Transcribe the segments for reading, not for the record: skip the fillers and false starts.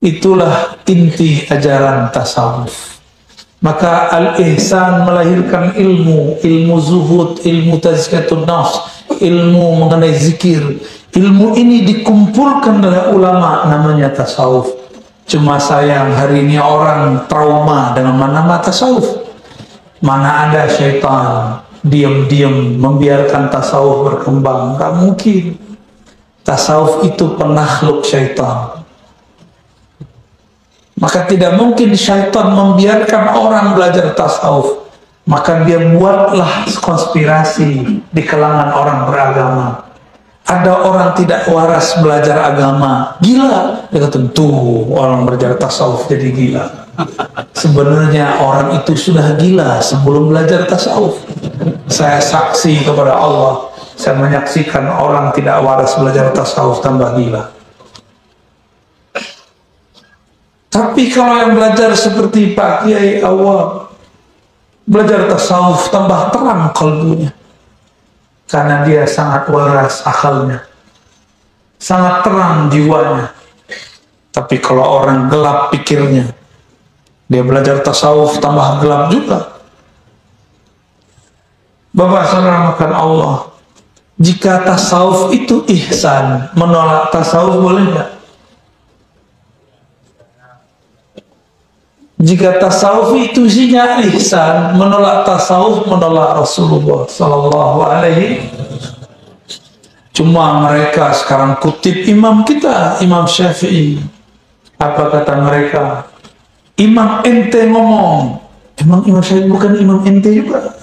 Itulah inti ajaran tasawuf. Maka al-ihsan melahirkan ilmu zuhud, ilmu tazkiyatun nafs, ilmu mengenai zikir. Ilmu ini dikumpulkan oleh ulama, namanya tasawuf. Cuma sayang hari ini orang trauma dengan nama tasawuf. Mana ada syaitan diam-diam membiarkan tasawuf berkembang? Gak mungkin. Tasawuf itu penakhluk syaitan. Maka tidak mungkin syaitan membiarkan orang belajar tasawuf. Maka dia buatlah konspirasi di kalangan orang beragama. Ada orang tidak waras belajar agama, gila. Dia kata, tuh orang belajar tasawuf jadi gila. Sebenarnya orang itu sudah gila sebelum belajar tasawuf. Saya saksi kepada Allah, saya menyaksikan orang tidak waras belajar tasawuf tambah gila. Tapi kalau yang belajar seperti Pak Kiai awal, belajar tasawuf tambah terang kalbunya. Karena dia sangat waras akalnya, sangat terang jiwanya. Tapi kalau orang gelap pikirnya, dia belajar tasawuf tambah gelap juga. Bapak saudara makan Allah, jika tasawuf itu ihsan, menolak tasawuf boleh nggak? Jika tasawuf itu isinya ihsan, menolak tasawuf, menolak Rasulullah Sallallahu Alaihi. Cuma mereka sekarang kutip imam kita, Imam Syafi'i. Apa kata mereka? Imam ente ngomong. Emang Imam Syafi'i bukan imam ente juga?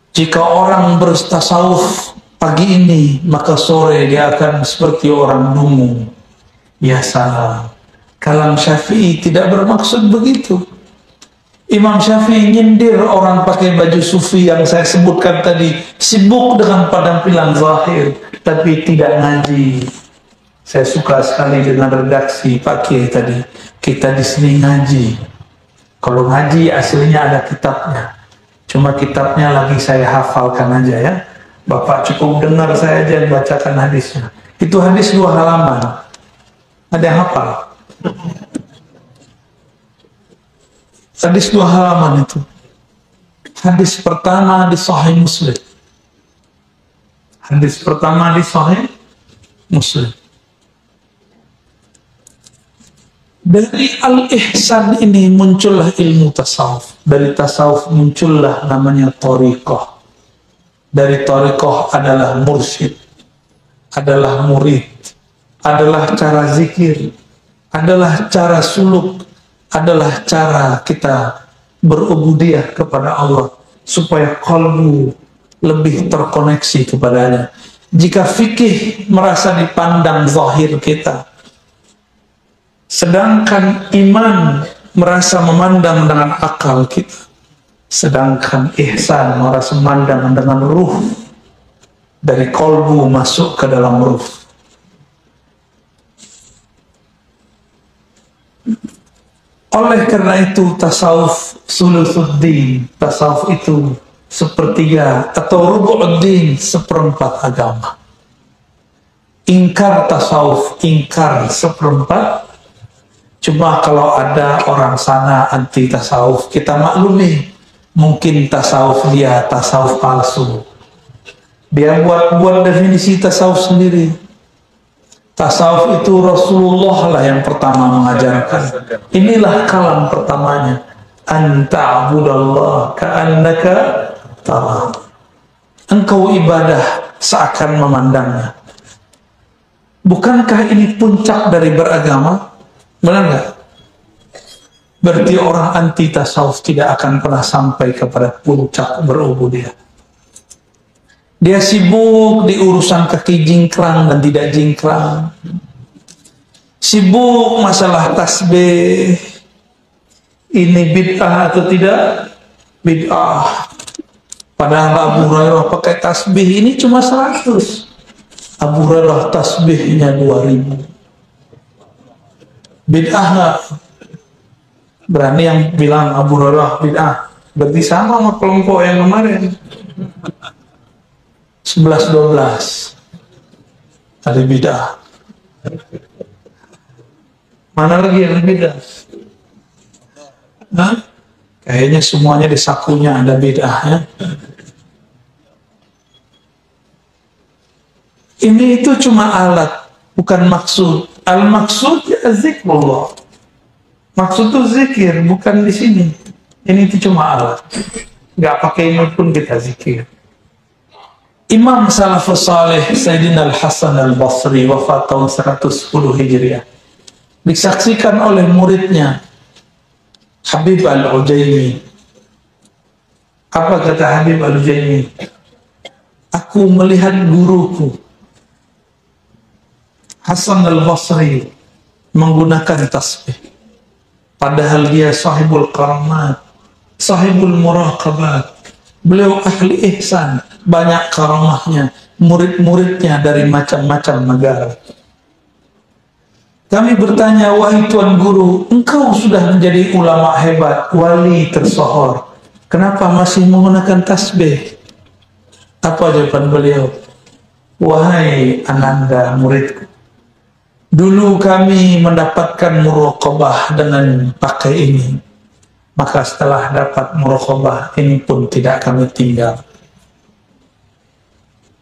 Jika orang bertasawuf pagi ini, maka sore dia akan seperti orang dungu. Ya salah. Kalam Syafi'i tidak bermaksud begitu. Imam Syafi'i nyindir orang pakai baju sufi yang saya sebutkan tadi, sibuk dengan penampilan zahir, tapi tidak ngaji. Saya suka sekali dengan redaksi Pak Kiai tadi. Kita di sini ngaji. Kalau ngaji aslinya ada kitabnya. Cuma kitabnya lagi saya hafalkan aja ya. Bapak cukup dengar saya aja bacakan hadisnya. Itu hadis 2 halaman. Ada yang hafal? Hadis 2 halaman itu. Hadis pertama di Sahih Muslim. Hadis pertama di Sahih Muslim. Dari al-ihsan ini muncullah ilmu tasawuf. Dari tasawuf muncullah namanya thariqah. Dari thariqah adalah mursyid, adalah murid, adalah cara zikir, adalah cara suluk, adalah cara kita berubudiyah kepada Allah supaya kalbu lebih terkoneksi kepadanya. Jika fikih merasa dipandang zahir kita, sedangkan iman merasa memandang dengan akal kita, sedangkan ihsan merasa memandang dengan ruh, dari kalbu masuk ke dalam ruh. Oleh karena itu tasawuf sulusuddin, tasawuf itu sepertiga atau rubu'uddin, seperempat agama. Ingkar tasawuf, ingkar seperempat. Cuma kalau ada orang sana anti tasawuf, kita maklumi. Mungkin tasawuf dia tasawuf palsu. Dia buat definisi tasawuf sendiri. Tasawuf itu Rasulullah lah yang pertama mengajarkan. Inilah kalam pertamanya. Anta'budallah ka'annaka tara. Engkau ibadah seakan memandangnya. Bukankah ini puncak dari beragama? Benar nggak? Berarti orang anti tasawuf tidak akan pernah sampai kepada puncak berubudiyah. Dia sibuk di urusan kaki jingkrang dan tidak jingkrang. Sibuk masalah tasbih. Ini bid'ah atau tidak? Bid'ah. Padahal Abu Hurairah pakai tasbih ini cuma 100. Abu Hurairah tasbihnya 2000. Bid'ah nggak? Berani yang bilang Abu Hurairah bid'ah. Berarti sama sama kelompok yang kemarin. 11-12 hari bid'ah. Mana lagi yang beda? Hah? Kayaknya semuanya di sakunya ada bid'ah ya. Ini itu cuma alat, bukan maksud. Al-maksud ya zikrullah. Maksud itu zikir, bukan di sini. Ini itu cuma alat. Gak pakai ini pun kita zikir. Imam Salafus Saleh Sayyidina Al-Hasan Al-Basri wafat tahun 110 Hijriah. Disaksikan oleh muridnya Habib Al-Ujaimi. Apa kata Habib Al-Ujaimi? Aku melihat guruku Hasan Al-Basri menggunakan tasbih. Padahal dia sahibul karamat, sahibul muraqabat. Beliau ahli ihsan, banyak karamahnya, murid-muridnya dari macam-macam negara. Kami bertanya, wahai Tuan Guru, engkau sudah menjadi ulama hebat, wali tersohor. Kenapa masih menggunakan tasbih? Apa jawaban beliau? Wahai Ananda muridku, dulu kami mendapatkan muraqabah dengan pakai ini. Maka setelah dapat muraqabah ini pun tidak kami tinggal.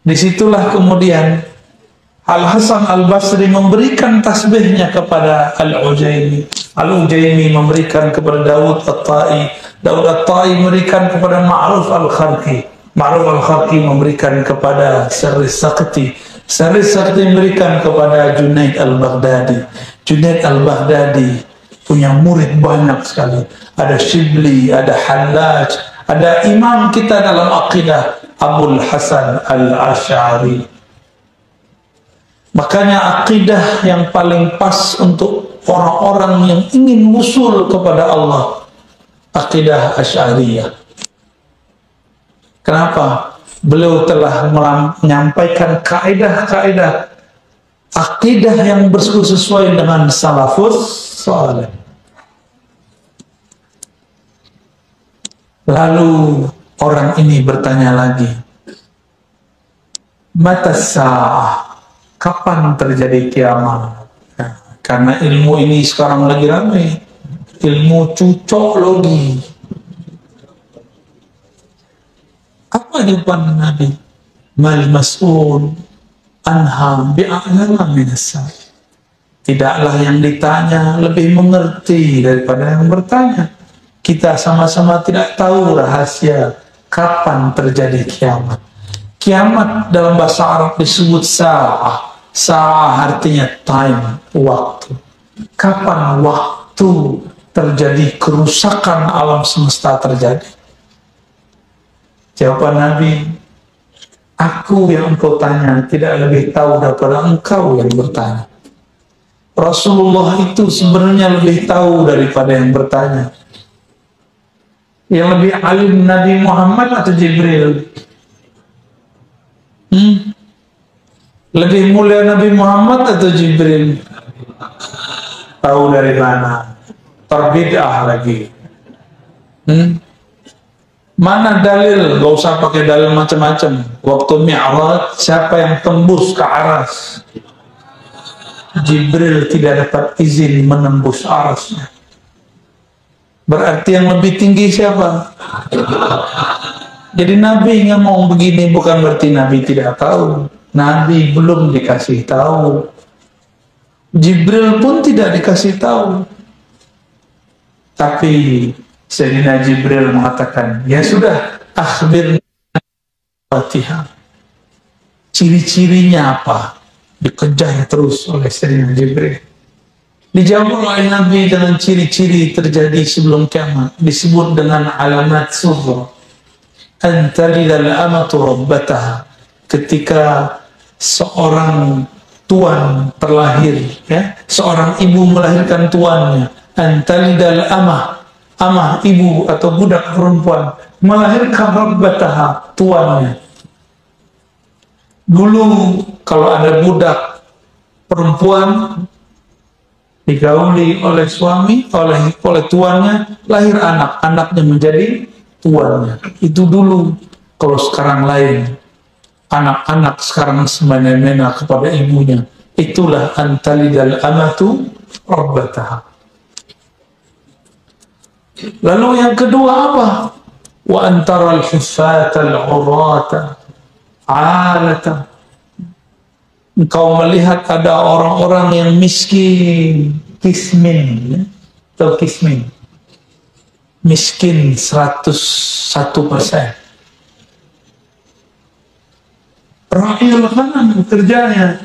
Disitulah kemudian Al-Hasan Al-Basri memberikan tasbihnya kepada Al-Ujaimi. Al-Ujaimi memberikan kepada Daud At-Tai. Daud At-Tai memberikan kepada Ma'ruf Al-Kharqi. Ma'ruf Al-Kharqi memberikan kepada Saris Sakti. Saris Sakti memberikan kepada Junaid Al-Baghdadi. Junaid Al-Baghdadi punya murid banyak sekali. Ada Shibli, ada Hallaj, ada imam kita dalam akidah Abul Hasan Al-Asy'ari. Makanya akidah yang paling pas untuk orang-orang yang ingin wusul kepada Allah, akidah Asy'ariyah. Kenapa? Beliau telah menyampaikan kaidah-kaidah akidah yang sesuai dengan salafus saleh. Lalu orang ini bertanya lagi, mata sa'ah, kapan terjadi kiamat? Nah, karena ilmu ini sekarang lagi ramai, ilmu cucokologi. Apa jawaban Nabi? Mal mas'ul anha bi'a'lama minas sa'il. Tidaklah yang ditanya lebih mengerti daripada yang bertanya. Kita sama-sama tidak tahu rahasia kapan terjadi kiamat. Kiamat dalam bahasa Arab disebut sa'ah. Sa'ah artinya time, waktu. Kapan waktu terjadi kerusakan alam semesta terjadi? Jawaban Nabi, aku yang engkau tanya tidak lebih tahu daripada engkau yang bertanya. Rasulullah itu sebenarnya lebih tahu daripada yang bertanya. Yang lebih alim Nabi Muhammad atau Jibril? Lebih mulia Nabi Muhammad atau Jibril? Tahu dari mana? Terbid'ah lagi. Mana dalil? Gak usah pakai dalil macam-macam. Waktu Mi'raj, siapa yang tembus ke aras? Jibril tidak dapat izin menembus arasnya. Berarti yang lebih tinggi siapa? Jadi Nabi ngomong begini bukan berarti Nabi tidak tahu. Nabi belum dikasih tahu. Jibril pun tidak dikasih tahu. Tapi Sayyidina Jibril mengatakan, ya sudah, akhbirna Fatihah. Ciri-cirinya apa? Dikejar terus oleh Sayyidina Jibril. Dijawab oleh Nabi dengan ciri-ciri terjadi sebelum kiamat. Disebut dengan alamat sughra. Antalidal amatu rabbataha. Ketika seorang tuan terlahir, ya, seorang ibu melahirkan tuannya. Antalidal amah ibu atau budak perempuan melahirkan rabbataha, tuannya. Dulu kalau ada budak perempuan digauli oleh suami, oleh tuannya, lahir anak, anaknya menjadi tuannya. Itu dulu. Kalau sekarang lain, anak-anak sekarang semena-mena kepada ibunya. Itulah antalidal amatu rabbataha. Lalu yang kedua apa? Wa antara al-huffata al-urata alata. Engkau melihat ada orang-orang yang miskin, kismin, atau kismin, miskin 101%. Ra'il ghanam kerjanya,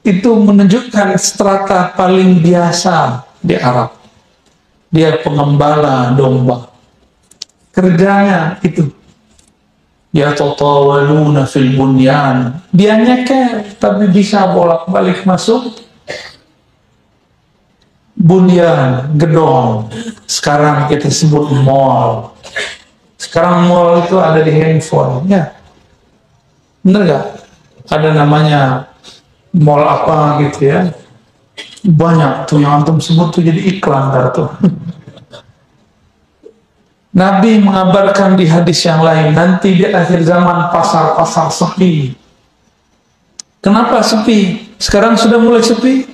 itu menunjukkan strata paling biasa di Arab. Dia pengembala domba. Kerjanya itu. Ya tatawaluna fil bunyan. Dia nyeker, tapi bisa bolak-balik masuk bunyan, gedong. Sekarang kita sebut mall. Sekarang mall itu ada di handphone, ya. Bener gak? Ada namanya mall apa gitu ya. Banyak tuh yang antum sebut tuh jadi iklan tuh. Nabi mengabarkan di hadis yang lain, nanti di akhir zaman pasar-pasar sepi. Kenapa sepi? Sekarang sudah mulai sepi.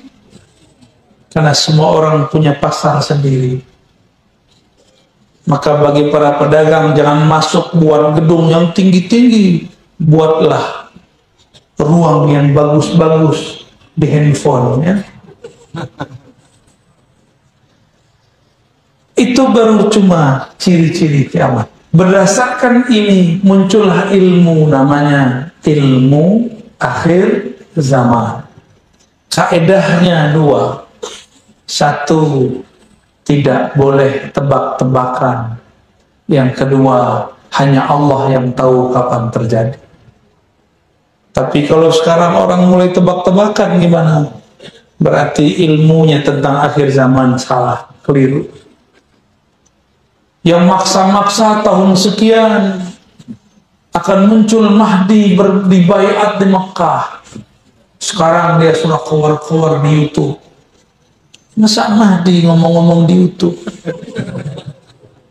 Karena semua orang punya pasar sendiri. Maka bagi para pedagang, jangan masuk buat gedung yang tinggi-tinggi. Buatlah ruang yang bagus-bagus di handphone, ya. Itu baru cuma ciri-ciri kiamat. Berdasarkan ini muncullah ilmu, namanya ilmu akhir zaman. Kaedahnya dua. Satu, tidak boleh tebak-tebakan. Yang kedua, hanya Allah yang tahu kapan terjadi. Tapi kalau sekarang orang mulai tebak-tebakan gimana? Berarti ilmunya tentang akhir zaman salah, keliru. Yang maksa-maksa tahun sekian akan muncul Mahdi berdibaiat di Mekah. Sekarang dia sudah keluar-keluar di YouTube. Masa Mahdi ngomong-ngomong di YouTube?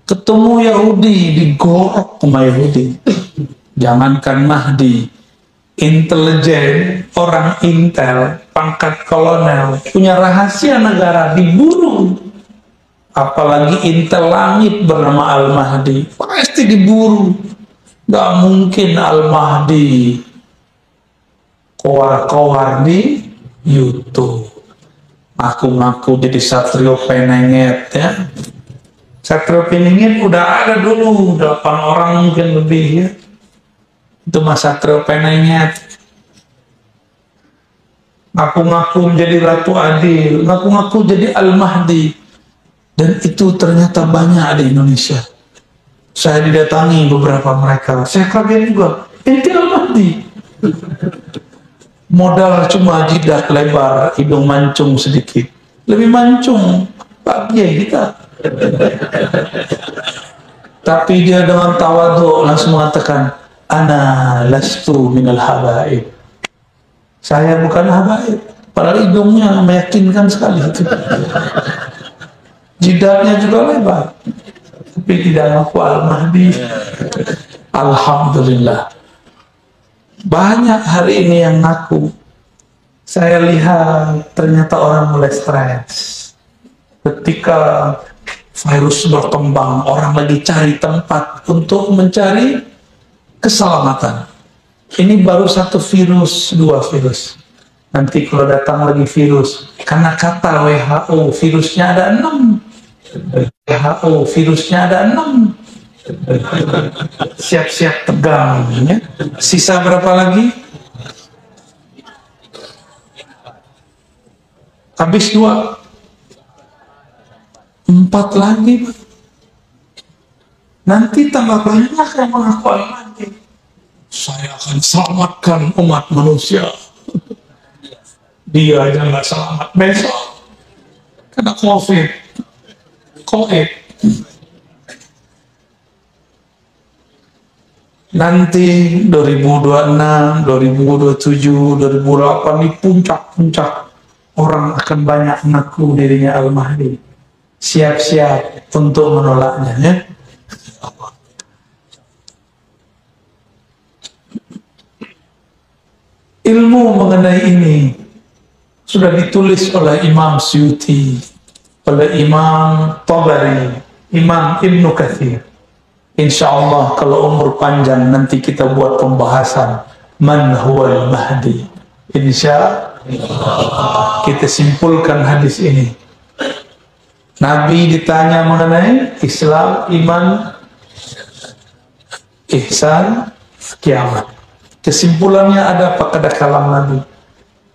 Ketemu Yahudi, digorok sama Yahudi. Jangankan Mahdi, intelijen, orang intel, pangkat kolonel, punya rahasia negara, diburu. Apalagi intel langit bernama Al-Mahdi, pasti diburu. Gak mungkin Al-Mahdi kowar-kowar di YouTube. Ngaku-ngaku jadi Satrio Penenget, ya. Satrio Penenget udah ada dulu, 8 orang mungkin lebih, ya. Itu Mas Satrio Penenget. Ngaku-ngaku menjadi Ratu Adil, ngaku-ngaku jadi Al-Mahdi. Dan itu ternyata banyak di Indonesia. Saya didatangi beberapa mereka. Saya kaget juga. Itu Al-Mahdi. Modal cuma jidat lebar, hidung mancung sedikit. Lebih mancung Pak Kiai kita. Tapi dia dengan tawadhu langsung mengatakan, ana lastu minal habaib. Saya bukan habaib. Padahal hidungnya meyakinkan sekali itu. Jidatnya juga lebar, tapi tidak ngaku Al-Mahdi. Alhamdulillah. Banyak hari ini yang ngaku. Saya lihat ternyata orang mulai stres. Ketika virus berkembang, orang lagi cari tempat untuk mencari keselamatan. Ini baru satu virus, 2 virus. Nanti kalau datang lagi virus, karena kata WHO virusnya ada 6. WHO virusnya ada 6. Siap-siap tegang, ya. Sisa berapa lagi? Habis 2. 4 lagi, Pak. Nanti tambah banyak yang mengaku Al-Mahdi. Saya akan selamatkan umat manusia. Dia aja nggak selamat besok kena COVID. Nanti 2026, 2027, 2008 di puncak-puncak orang akan banyak mengaku dirinya Al-Mahdi. Siap-siap untuk menolaknya, ya. Ilmu mengenai ini sudah ditulis oleh Imam Suyuti, oleh Imam Tabari, Imam Ibnu Katsir. Insya Allah kalau umur panjang nanti kita buat pembahasan man huwal mahdi. Insya Allah kita simpulkan hadis ini. Nabi ditanya mengenai Islam, iman, ihsan, kiamat. Kesimpulannya ada pada kalam Nabi.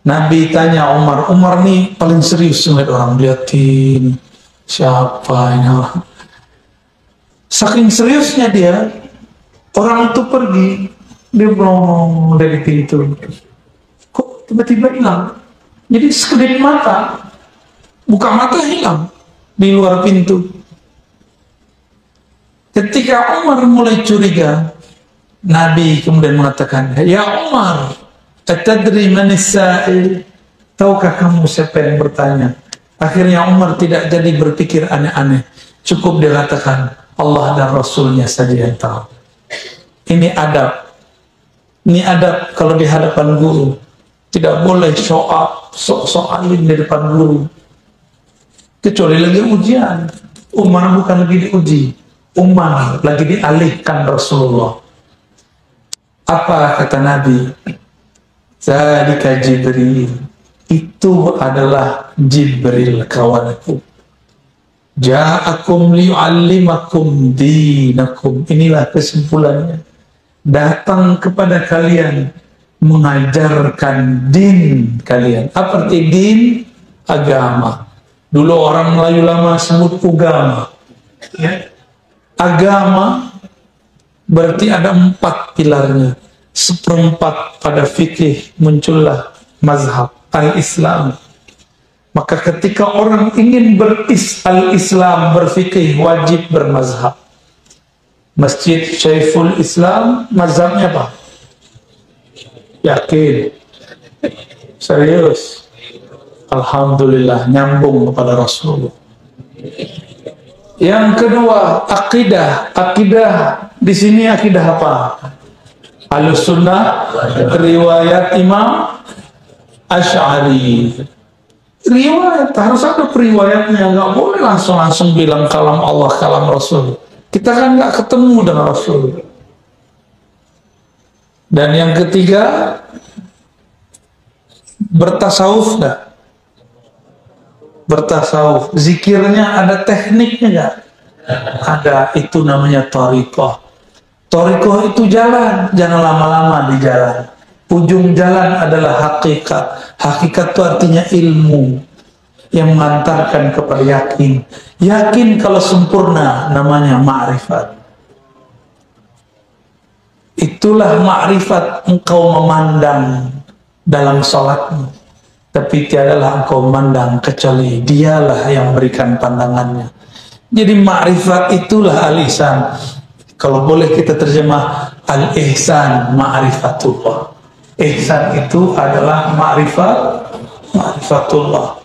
Nabi tanya Umar, Umar nih paling serius ngeliat orang, liatin siapa ini orang. Saking seriusnya dia, orang itu pergi, dia ngomong dari pintu. Kok tiba-tiba hilang? Jadi sekedip mata, buka mata hilang di luar pintu. Ketika Umar mulai curiga, Nabi kemudian mengatakan, ya Umar, atadri manis sa'il? Tahukah kamu siapa yang bertanya? Akhirnya Umar tidak jadi berpikir aneh-aneh. Cukup dia katakan, Allah dan Rasulnya saja yang tahu. Ini adab. Ini adab kalau di hadapan guru. Tidak boleh sok alim di depan guru. Kecuali lagi ujian. Umar bukan lagi diuji. Umar lagi dialihkan Rasulullah. Apa kata Nabi? Zalika Jibril. Itu adalah Jibril kawanku. Ja'akum liyu'allimakum dinakum. Inilah kesimpulannya. Datang kepada kalian mengajarkan din kalian. Apa arti din? Agama. Dulu orang Melayu lama sebut ugama. Ya. Agama berarti ada 4 pilarnya. Seperempat pada fikih muncullah mazhab al-Islam. Maka ketika orang ingin al-Islam, berfikih, wajib bermazhab. Masjid Syekhul Islam, mazhabnya apa? Yakin? Serius? Alhamdulillah, nyambung kepada Rasulullah. Yang kedua, akidah. Akidah di sini akidah apa? Ahlussunnah, riwayat Imam Asy'ari. Riwayat, harus ada periwayatnya, nggak boleh langsung bilang kalam Allah, kalam Rasul. Kita kan nggak ketemu dengan Rasul. Dan yang ketiga, bertasawuf nggak? Bertasawuf, zikirnya ada tekniknya nggak? Ada, itu namanya thariqah. Thariqah itu jalan, jangan lama-lama di jalan. Ujung jalan adalah hakikat. Hakikat itu artinya ilmu yang mengantarkan kepada yakin. Yakin kalau sempurna namanya ma'rifat. Itulah ma'rifat, engkau memandang dalam salatmu, tapi tiadalah engkau memandang kecuali dialah yang memberikan pandangannya. Jadi ma'rifat itulah al-ihsan. Kalau boleh kita terjemah al-ihsan ma'rifatullah. Ihsan itu adalah ma'rifatullah.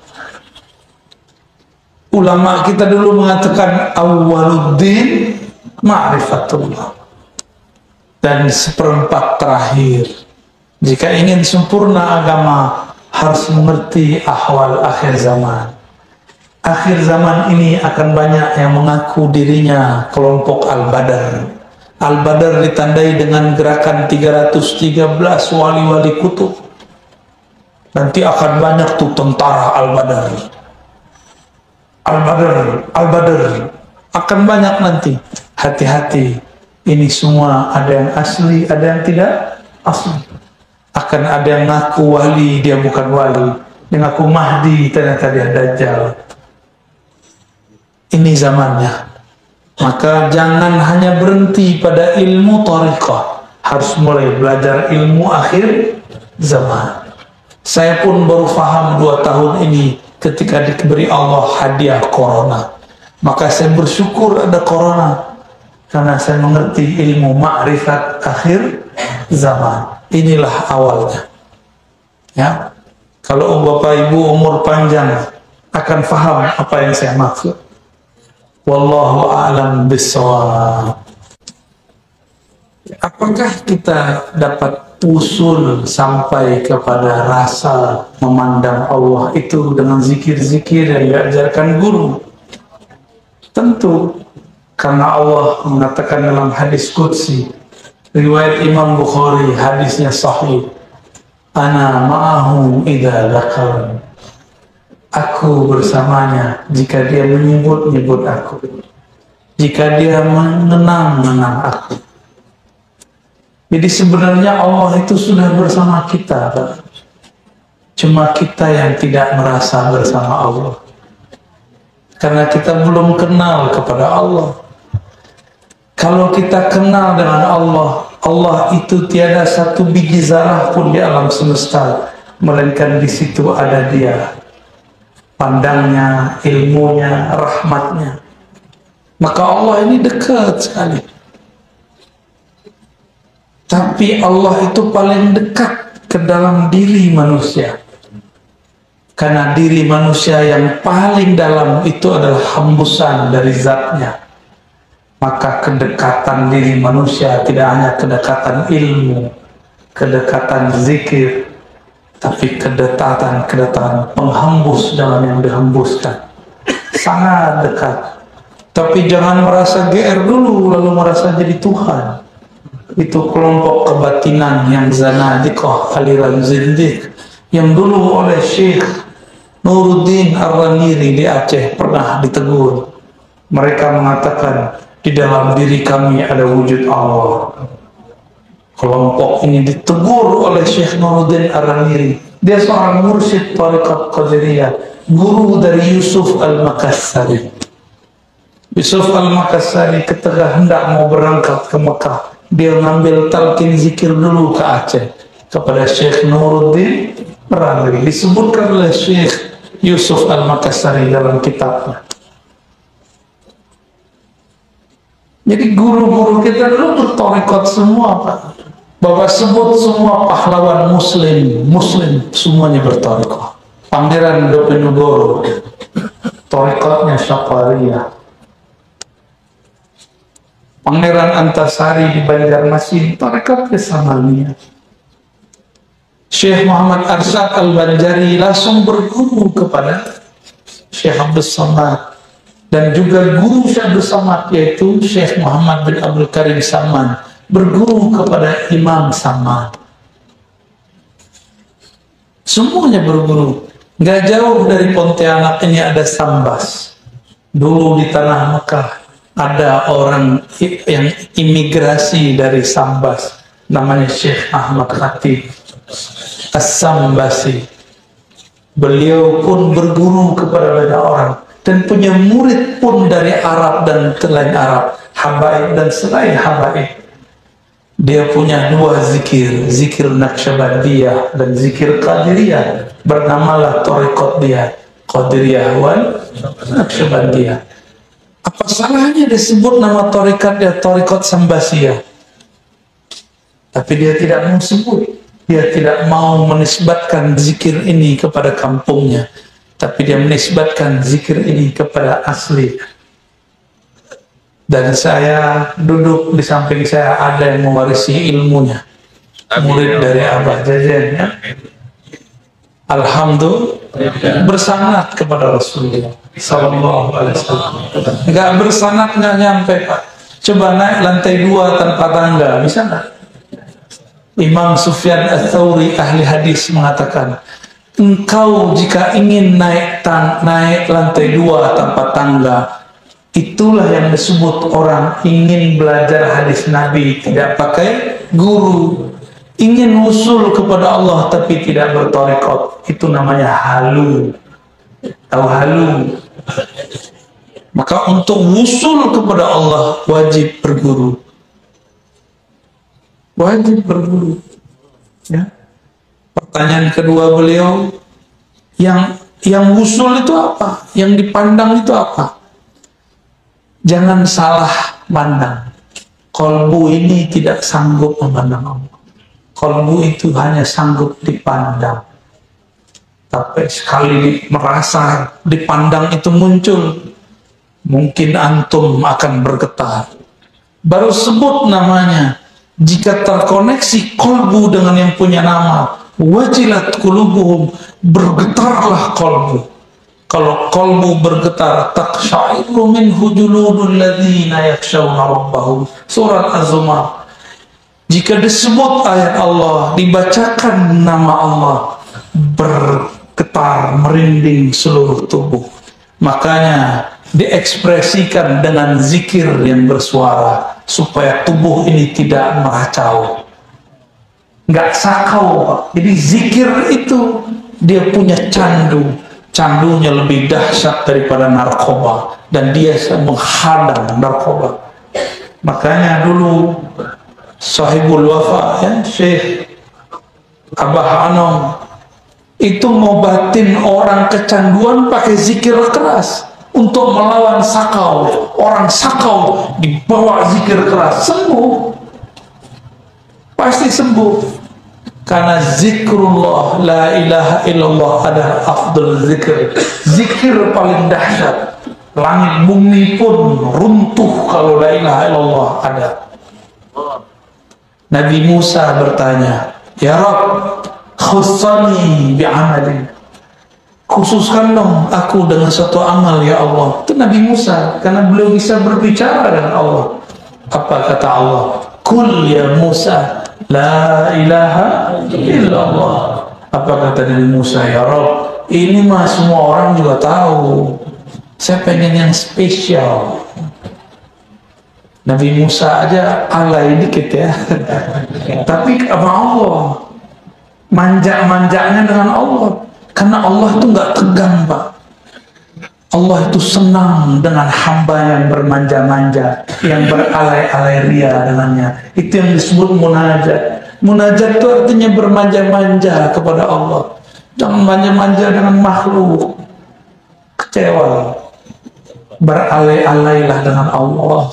Ulama kita dulu mengatakan awwaluddin ma'rifatullah. Dan seperempat terakhir, jika ingin sempurna agama, harus mengerti ahwal akhir zaman. Akhir zaman ini akan banyak yang mengaku dirinya kelompok Al-Badar. Al-Badar ditandai dengan gerakan 313 wali-wali kutub. Nanti akan banyak tuh tentara Al-Badar. Al-Badar akan banyak nanti. Hati-hati, ini semua ada yang asli, ada yang tidak asli. Akan ada yang ngaku wali, dia bukan wali. Dia ngaku Mahdi, ternyata dia Dajjal. Ini zamannya. Maka jangan hanya berhenti pada ilmu thariqah, harus mulai belajar ilmu akhir zaman. Saya pun baru paham 2 tahun ini ketika diberi Allah hadiah corona. Maka saya bersyukur ada corona, karena saya mengerti ilmu ma'rifat akhir zaman. Inilah awalnya. Ya, kalau Bapak Ibu umur panjang akan paham apa yang saya maksud. Wallahu a'lam bishawab. Apakah kita dapat usul sampai kepada rasa memandang Allah itu dengan zikir-zikir yang diajarkan guru. Tentu karena Allah mengatakan dalam hadis qudsi, riwayat Imam Bukhari, hadisnya sahih, ana ma'ahu idza dzakar, aku bersamanya jika dia menyebut-nyebut aku, jika dia mengenang-menang aku. Jadi sebenarnya Allah itu sudah bersama kita, Pak. Cuma kita yang tidak merasa bersama Allah, karena kita belum kenal kepada Allah. Kalau kita kenal dengan Allah, Allah itu tiada satu biji zarah pun di alam semesta, melainkan di situ ada Dia, pandangnya, ilmunya, rahmatnya. Maka Allah ini dekat sekali. Tapi Allah itu paling dekat ke dalam diri manusia, karena diri manusia yang paling dalam itu adalah hembusan dari zatnya. Maka kedekatan diri manusia tidak hanya kedekatan ilmu, kedekatan zikir, tapi kedekatan penghembus dengan yang dihembuskan. Sangat dekat. Tapi jangan merasa GR dulu lalu merasa jadi Tuhan. Itu kelompok kebatinan yang zanadiqah, aliran zindiq, yang dulu oleh Syekh Nuruddin Ar-Raniri di Aceh pernah ditegur. Mereka mengatakan di dalam diri kami ada wujud Allah. Kelompok ini ditegur oleh Syekh Nuruddin Ar-Raniri. Dia seorang mursyid Thariqat Qadiriyah, guru dari Yusuf Al-Makassari. Yusuf Al-Makassari ketika hendak mau berangkat ke Mekah, dia ngambil talqin zikir dulu ke Aceh kepada Syekh Nuruddin Ar-Raniri. Disebutkan oleh Syekh Yusuf Al-Makassari dalam kitabnya. Jadi guru-guru kita dulu bertorikot semua, Pak. Bapak sebut semua pahlawan muslim semuanya bertorikot. Pangeran Diponegoro, torikotnya Syafariyah. Pangeran Antasari di Banjarmasin, torikotnya Samaniyah. Syekh Muhammad Arsyad Al-Banjari langsung berguru kepada Syekh Abdul Samad, dan juga guru Syekh Abdul Samad yaitu Syekh Muhammad bin Abdul Karim Saman berguru kepada Imam Samad. Semuanya berguru. Gak jauh dari Pontianak ini ada Sambas. Dulu di tanah Mekah ada orang yang imigrasi dari Sambas, namanya Syekh Ahmad Khatib As-Sambasi. Beliau pun berguru kepada banyak orang dan punya murid pun dari Arab dan selain Arab, habaib dan selain habaib. Dia punya dua zikir, zikir Naqsyabandiyah dan zikir Qadiriyah. Bernamalah torikot dia, Qadiriyah wal Naqsyabandiyah. Apa salahnya disebut nama torikatnya torikot Sambasiyah? Tapi dia tidak mau sebut. Dia tidak mau menisbatkan zikir ini kepada kampungnya, tapi dia menisbatkan zikir ini kepada asli. Dan saya duduk di samping saya ada yang mewarisi ilmunya, murid dari Abah Jajan, ya. Alhamdulillah, bersanad kepada Rasulullah Sallallahu Alaihi Wasallam. Nggak bersanad nggak nyampe, Pak. Coba naik lantai 2 tanpa tangga, bisa nggak? Imam Sufyan Ats-Tsauri ahli hadis mengatakan, engkau jika ingin naik lantai 2 tanpa tangga, itulah yang disebut orang ingin belajar hadis Nabi tidak pakai guru, ingin usul kepada Allah tapi tidak bertorikot, itu namanya halu. Tahu halu? Maka untuk usul kepada Allah wajib berguru. Wajib berguru, ya. Pertanyaan kedua beliau, yang usul itu apa? Yang dipandang itu apa? Jangan salah pandang. Kolbu ini tidak sanggup memandang Allah. Kolbu itu hanya sanggup dipandang. Tapi sekali merasa dipandang itu muncul, mungkin antum akan bergetar. Baru sebut namanya, Jika terkoneksi kolbu dengan yang punya nama, wajilat qulubuhum, bergetarlah kolbu. Kalau kolbu bergetar, taqsha'iru minhu juludul ladzina yakhshawna rabbahum. Surat Az-Zumar. Jika disebut ayat Allah, dibacakan nama Allah, bergetar, merinding seluruh tubuh. Makanya diekspresikan dengan zikir yang bersuara supaya tubuh ini tidak meracau, nggak sakau. Jadi zikir itu dia punya candunya lebih dahsyat daripada narkoba, dan dia menghadang narkoba. Makanya dulu sahibul wafa, ya, Syekh Abah Anom itu ngobatin orang kecanduan pakai zikir keras untuk melawan sakau. Orang sakau dibawa zikir keras, sembuh, pasti sembuh. Karena zikrullah, la ilaha illallah adalah afdal zikir, zikir paling dahsyat. Langit bumi pun runtuh kalau la ilaha illallah ada. Nabi Musa bertanya, ya Rabb, khussani bi'amalin, khususkan dong aku dengan satu amal ya Allah. Itu Nabi Musa, karena beliau bisa berbicara dengan Allah. Apa kata Allah? Kul ya Musa, la ilaha illallah. Apa kata Nabi Musa? Ya Rabb, ini mah semua orang juga tahu, saya pengen yang spesial. Nabi Musa aja alay dikit ya. Tapi sama Allah, manja-manjanya dengan Allah. Karena Allah itu nggak tegang, Pak. Allah itu senang dengan hamba yang bermanja-manja, yang beralay-alay ria dengannya. Itu yang disebut munajat. Munajat itu artinya bermanja-manja kepada Allah. Jangan manja-manja dengan makhluk, kecewa. Beralay-alaylah dengan Allah.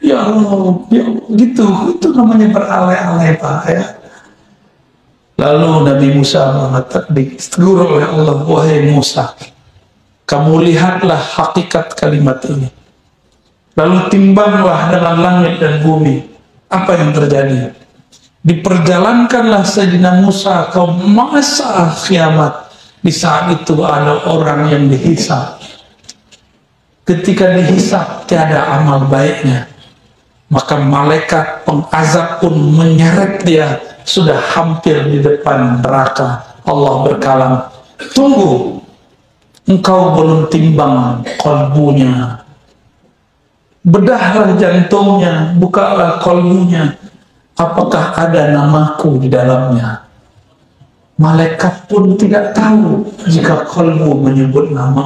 Ya Allah, ya Allah, gitu. Itu namanya beralay-alay, Pak, ya. Lalu Nabi Musa mengatakan, ditegur oleh Allah, wahai Musa, kamu lihatlah hakikat kalimat ini. Lalu timbanglah dengan langit dan bumi. Apa yang terjadi? Diperjalankanlah Sayyidina Musa ke masa kiamat. Di saat itu ada orang yang dihisab. Ketika dihisab tiada amal baiknya, maka malaikat pengazab pun menyeret dia. Sudah hampir di depan neraka. Allah berkalam, tunggu, engkau belum timbang kolbunya. Bedahlah jantungnya, bukalah kolbunya. Apakah ada namaku di dalamnya? Malaikat pun tidak tahu jika kolbu menyebut nama.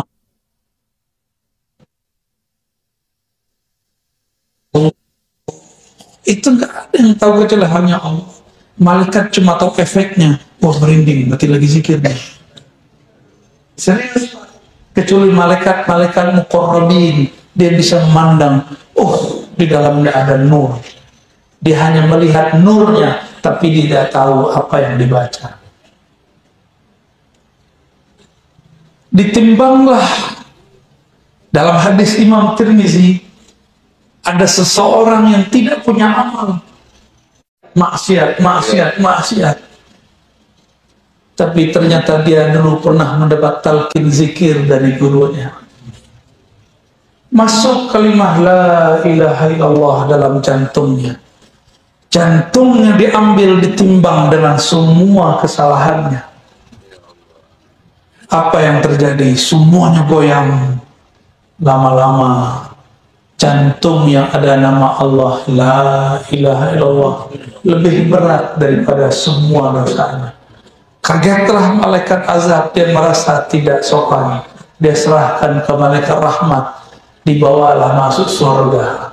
Itu nggak ada yang tahu kecuali hanya Allah. Malaikat cuma tahu efeknya. Wah, merinding, berarti lagi zikir nih. Serius, kecuali malaikat muqarrabin, dia bisa memandang, oh, di dalamnya ada nur. Dia hanya melihat nurnya, tapi tidak tahu apa yang dibaca. Ditimbanglah. Dalam hadis Imam Tirmizi, ada seseorang yang tidak punya amal, maksiat. Tapi ternyata dia dulu pernah mendapat talqin zikir dari gurunya. Masuk kalimah la ilaha illallah dalam jantungnya. Jantungnya diambil, ditimbang dengan semua kesalahannya. Apa yang terjadi? Semuanya goyang. Lama-lama jantung yang ada nama Allah, la ilaha illallah, lebih berat daripada semua dosanya. Kagetlah malaikat azab, dia merasa tidak sopan. Dia serahkan ke malaikat rahmat, dibawalah masuk surga.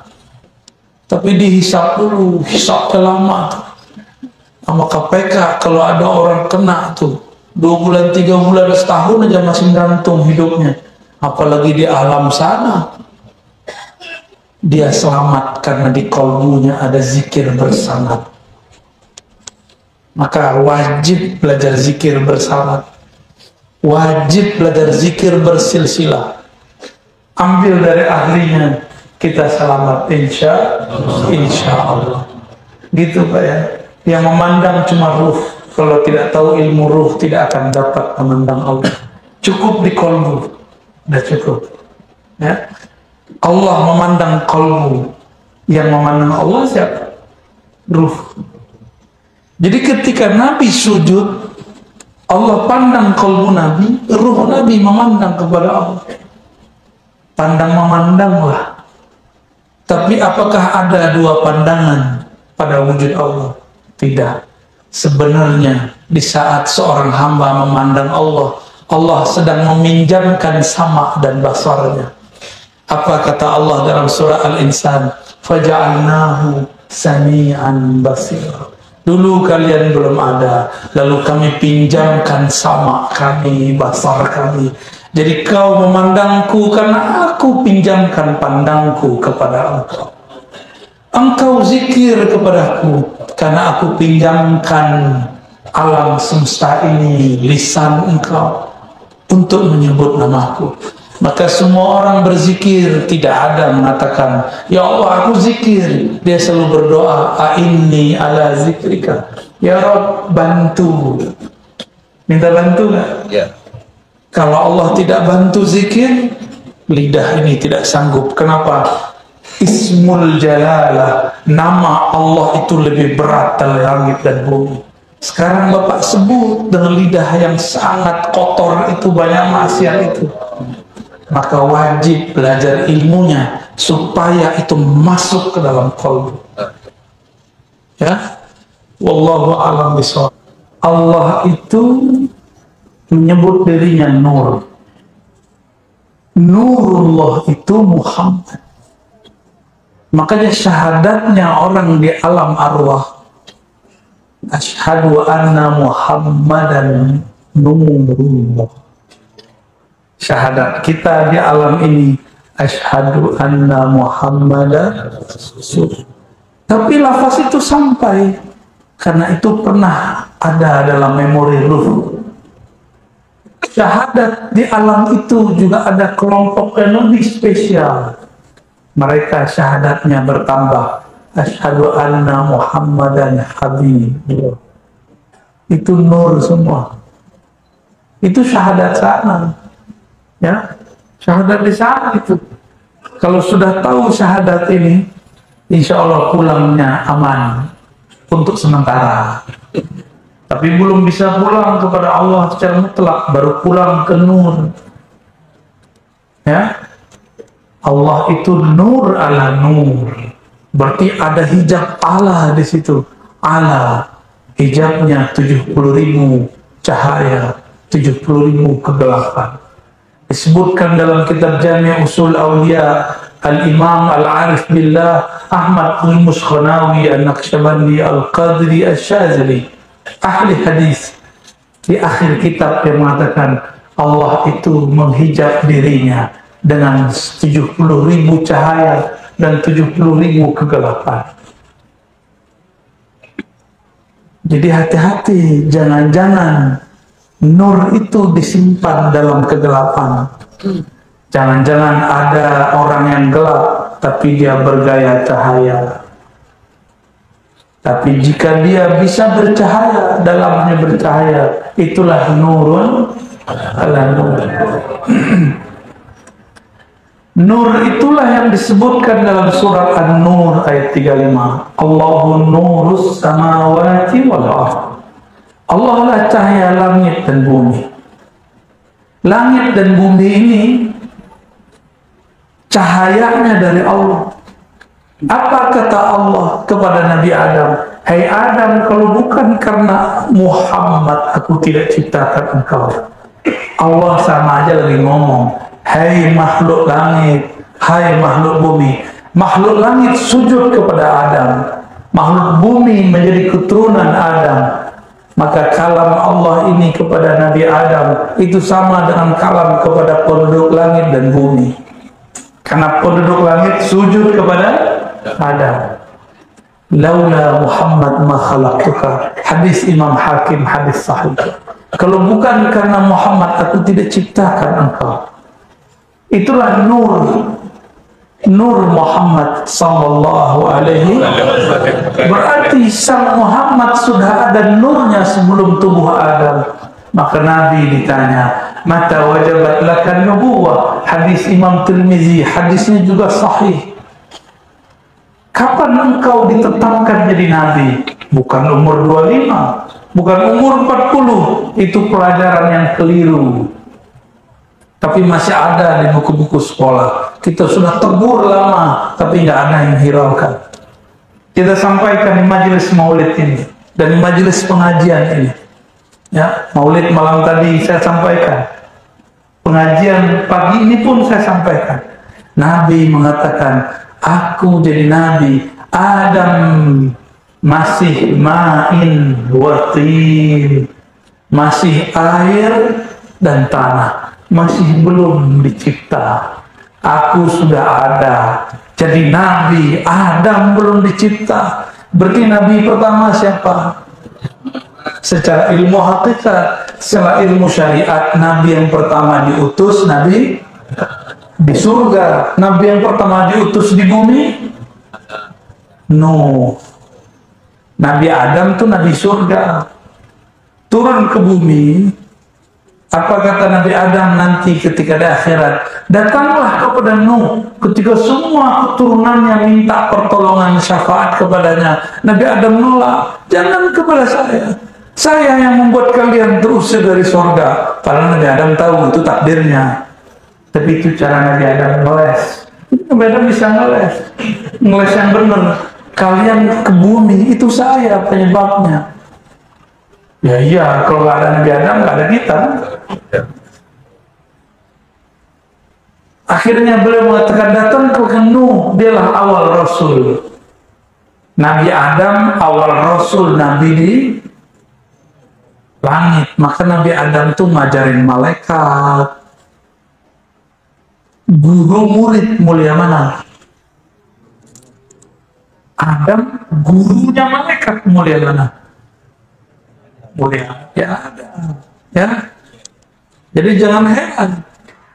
Tapi dihisap dulu, hisapnya lama. Sama KPK, kalau ada orang kena tuh 2 bulan, 3 bulan, setahun aja masih gantung hidupnya. Apalagi di alam sana. Dia selamat karena di kolbunya ada zikir bersanad. Maka wajib belajar zikir bersanad. Wajib belajar zikir bersilsilah. Ambil dari ahlinya, kita selamat insya Allah. Gitu Pak ya. Yang memandang cuma ruh. Kalau tidak tahu ilmu ruh tidak akan dapat memandang Allah. Cukup di kolbu. Sudah cukup. Ya. Allah memandang kolbu. Yang memandang Allah siapa? Ruh. Jadi ketika Nabi sujud, Allah pandang kolbu Nabi, ruh Nabi memandang kepada Allah. Pandang memandanglah. Tapi apakah ada dua pandangan pada wujud Allah? Tidak. Sebenarnya di saat seorang hamba memandang Allah, Allah sedang meminjamkan sama dan basarnya. Apa kata Allah dalam surah Al-Insan? Faja'alnahu sami'an basira. Dulu kalian belum ada, lalu kami pinjamkan sama kami, basar kami. Jadi kau memandangku karena aku pinjamkan pandangku kepada engkau. Engkau zikir kepadaku karena aku pinjamkan alam semesta ini, lisan engkau untuk menyebut namaku. Maka semua orang berzikir, tidak ada mengatakan, ya Allah aku zikir. Dia selalu berdoa, a'inni ala zikrika. Ya Rabb, bantu. Minta bantu nggak? Ya. Kalau Allah tidak bantu zikir, lidah ini tidak sanggup. Kenapa? Ismul Jalalah, nama Allah itu lebih berat dari langit dan bumi. Sekarang Bapak sebut dengan lidah yang sangat kotor itu, banyak maksiat itu. Maka wajib belajar ilmunya supaya itu masuk ke dalam qalbu. Ya, wallahu a'lam bishawab. Allah itu menyebut dirinya Nur. Nurullah itu Muhammad. Makanya syahadatnya orang di alam arwah, asyhadu anna Muhammadan Nurullah. Syahadat kita di alam ini, asyhadu anna Muhammadan Rasul. Tapi lafaz itu sampai karena itu pernah ada dalam memori ruh. Syahadat di alam itu juga ada kelompok yang lebih spesial. Mereka syahadatnya bertambah, asyhadu anna Muhammadan Habibullah. Itu nur semua. Itu syahadat sana. Ya, syahadat di sana itu. Kalau sudah tahu syahadat ini, insya Allah pulangnya aman untuk sementara. Tapi belum bisa pulang kepada Allah secara mutlak, baru pulang ke nur. Ya, Allah itu nur ala nur. Berarti ada hijab Allah di situ. Allah hijabnya 70.000 cahaya, 70.000 kegelapan. Disebutkan dalam kitab Jami' Usul Awliya Al-Imam Al-Arif Billah Ahmad Al-Muskhanawi Al-Naqsyabandi Al-Qadri Al-Shazali, ahli hadis, di akhir kitab yang mengatakan Allah itu menghijab dirinya dengan 70.000 cahaya dan 70.000 kegelapan. Jadi hati-hati, jangan-jangan nur itu disimpan dalam kegelapan. Jangan-jangan ada orang yang gelap tapi dia bergaya cahaya. Tapi jika dia bisa bercahaya, dalamnya bercahaya, itulah nurun ala nur. Nur itulah yang disebutkan dalam surat An-Nur ayat 35. Allahu nurus samawati wal ardh. Allah lah cahaya langit dan bumi. Langit dan bumi ini cahayanya dari Allah. Apa kata Allah kepada Nabi Adam? Hai Adam, kalau bukan karena Muhammad aku tidak ciptakan engkau. Allah sama aja lagi ngomong, hai makhluk langit, hai makhluk bumi. Makhluk langit sujud kepada Adam, makhluk bumi menjadi keturunan Adam. Maka kalam Allah ini kepada Nabi Adam itu sama dengan kalam kepada penduduk langit dan bumi. Karena penduduk langit sujud kepada Adam. Laula Muhammad ma khalaqtuka. Hadis Imam Hakim, hadis sahih. Kalau bukan karena Muhammad aku tidak ciptakan engkau. Itulah nur Nur Muhammad sallallahu alaihi berarti sang Muhammad sudah ada nurnya sebelum tubuh Adam. Maka Nabi ditanya, mata wajabat lakan nubuwah, hadis Imam Tirmizi, hadisnya juga sahih. Kapan engkau ditetapkan jadi Nabi? Bukan umur 25, bukan umur 40, itu pelajaran yang keliru. Tapi masih ada di buku-buku sekolah. Kita sudah tegur lama, tapi nggak ada yang hiraukan. Kita sampaikan di majelis maulid ini dan di majelis pengajian ini. Ya, maulid malam tadi saya sampaikan. Pengajian pagi ini pun saya sampaikan. Nabi mengatakan, aku jadi Nabi. Adam masih ma'in watin, masih air dan tanah. Masih belum dicipta. Aku sudah ada. Jadi Nabi Adam belum dicipta. Berarti Nabi pertama siapa? Secara ilmu hakikat, secara ilmu syariat, Nabi yang pertama diutus, Nabi di surga. Nabi yang pertama diutus di bumi, no. Nabi Adam tuh Nabi surga. Turun ke bumi. Apa kata Nabi Adam nanti ketika di akhirat? Datanglah kepada Nuh ketika semua keturunannya minta pertolongan syafaat kepadanya. Nabi Adam nolak. Jangan kepada saya. Saya yang membuat kalian terusir dari surga. Padahal Nabi Adam tahu itu takdirnya. Tapi itu cara Nabi Adam ngeles. Nabi Adam bisa ngeles. Ngeles yang benar. Kalian ke bumi, itu saya penyebabnya. Ya iya, kalau nggak ada Nabi Adam, nggak ada kita. Akhirnya beliau mengatakan, datang ke Nuh, dialah awal Rasul. Nabi Adam awal Rasul, Nabi di langit. Maka Nabi Adam itu ngajarin malaikat. Guru murid mulia mana? Adam gurunya malaikat mulia mana? Mulia. Ya ada. Ya. Jadi jangan heran.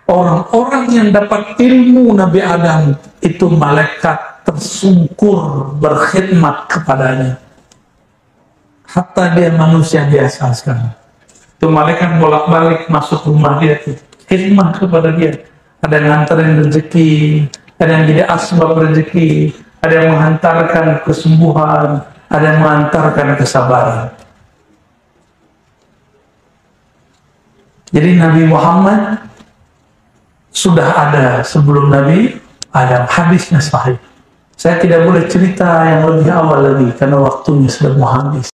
Orang-orang yang dapat ilmu Nabi Adam itu malaikat tersungkur berkhidmat kepadanya. Hatta dia manusia biasa sekarang. Itu malaikat bolak-balik masuk rumah dia tuh. Khidmat kepada dia. Ada yang nganterin rezeki, ada yang jadi asbab rezeki, ada yang menghantarkan kesembuhan, ada yang mengantarkan kesabaran. Jadi Nabi Muhammad sudah ada sebelum Nabi Adam. Hadisnya sahih. Saya tidak boleh cerita yang lebih awal lagi karena waktunya sudah mau habis.